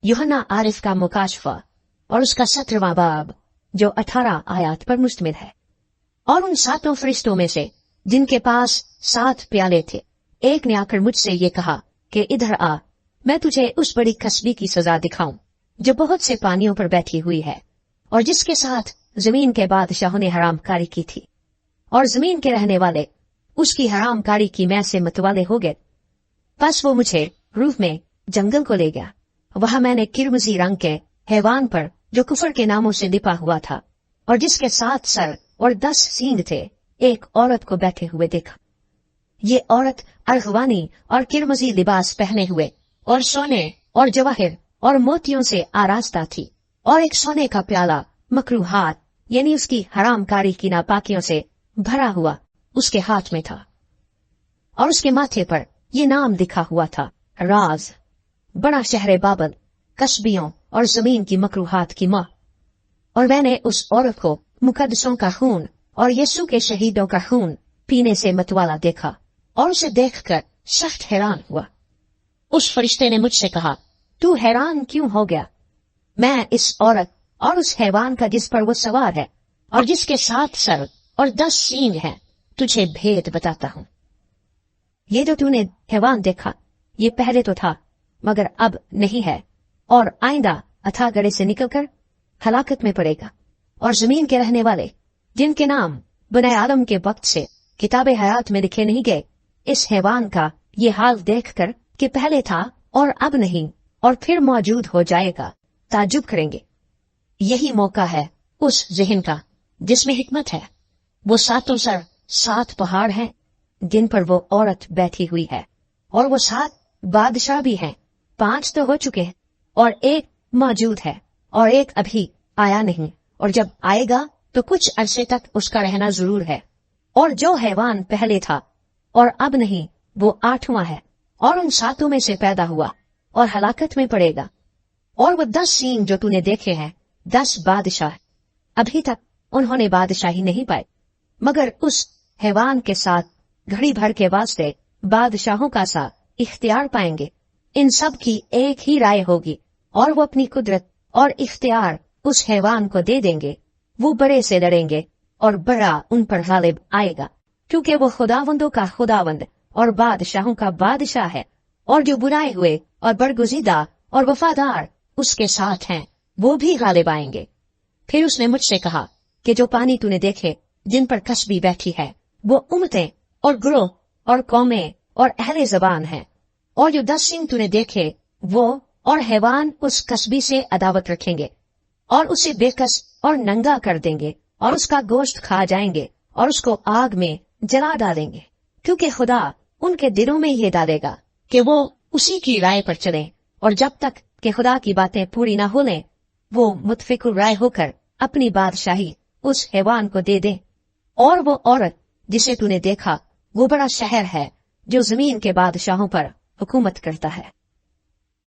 यूहन्ना आरिफ का मुकाशफा और उसका 17वां बाब जो 18 आयत पर मुश्तमिल है। और उन 7 फरिश्तों में से जिनके पास 7 प्याले थे, एक ने आकर मुझसे ये कहा कि इधर आ, मैं तुझे उस बड़ी कसबी की सजा दिखाऊं जो बहुत से पानियों पर बैठी हुई है और जिसके साथ जमीन के बादशाहों ने हरामकारी की थी, और जमीन के रहने वाले उसकी हरामकारी की मै से मतवाले हो गए। बस वो मुझे रूह में जंगल को ले गया। वहां मैंने किरमजी रंग के हैवान पर जो कुफर के नामों से लिपा हुआ था और जिसके 7 सर और 10 सींग थे, एक औरत को बैठे हुए देखा। ये औरत अरगवानी और किरमजी लिबास पहने हुए और सोने और जवाहिर और मोतियों से आरास्ता थी, और एक सोने का प्याला मकरूहात यानी उसकी हरामकारी की नापाकियों से भरा हुआ उसके हाथ में था, और उसके माथे पर ये नाम लिखा हुआ था, राज, बड़ा शहर बाबल, कस्बियों और जमीन की मकरूहात की माँ। और मैंने उस औरत को मुकद्दसों का खून और यीशु के शहीदों का खून पीने से मतवाला देखा, और उसे देखकर सख्त हैरान हुआ। उस फरिश्ते ने मुझसे कहा, तू हैरान क्यों हो गया? मैं इस औरत और उस हैवान का जिस पर वो सवार है और जिसके 7 सर और 10 सींग हैं, तुझे भेद बताता हूँ। ये जो तूने हैवान देखा, ये पहले तो था मगर अब नहीं है, और आइंदा अथाह गड़े से निकलकर हलाकत में पड़ेगा। और जमीन के रहने वाले जिनके नाम बने आदम के वक्त से किताबे हयात में लिखे नहीं गए, इस हैवान का ये हाल देखकर कि पहले था और अब नहीं और फिर मौजूद हो जाएगा, ताज्जुब करेंगे। यही मौका है उस ज़हन का जिसमें हिकमत है। वो 7 सर 7 पहाड़ हैं जिन पर वो औरत बैठी हुई है, और वो 7 बादशाह भी हैं। 5 तो हो चुके हैं और एक मौजूद है और एक अभी आया नहीं, और जब आएगा तो कुछ अरसे तक उसका रहना जरूर है। और जो हैवान पहले था और अब नहीं, वो 8वां है, और उन 7 में से पैदा हुआ और हलाकत में पड़ेगा। और वो 10 सींग जो तूने देखे हैं, 10 बादशाह। अभी तक उन्होंने बादशाही नहीं पाई, मगर उस हैवान के साथ घड़ी भर के वास्ते बादशाहों का साथ इख्तियार पाएंगे। इन सब की एक ही राय होगी, और वो अपनी कुदरत और इख्तियार उस हैवान को दे देंगे। वो बड़े से लड़ेंगे और बड़ा उन पर गालिब आएगा, क्योंकि वो खुदावंदों का खुदावंद और बादशाहों का बादशाह है। और जो बुराए हुए और बरगुज़ीदा और वफादार उसके साथ हैं, वो भी गालिब आएंगे। फिर उसने मुझसे कहा कि जो पानी तूने देखे जिन पर कस्बी बैठी है, वो उम्मतें और ग्रोह और कौमें और अहले ज़बान हैं। और जो 10 सींग तूने देखे, वो और हैवान उस कस्बी से अदावत रखेंगे और उसे बेकस और नंगा कर देंगे और उसका गोश्त खा जाएंगे और उसको आग में जला डालेंगे, क्योंकि खुदा उनके दिलों में ये डालेगा कि वो उसी की राय पर चलें, और जब तक कि खुदा की बातें पूरी ना हो लें, वो मुतफिकुर राय होकर अपनी बादशाही उस हैवान को दे दे। और वो औरत जिसे तूने देखा, वो बड़ा शहर है जो जमीन के बादशाहों पर हुकूमत करता है।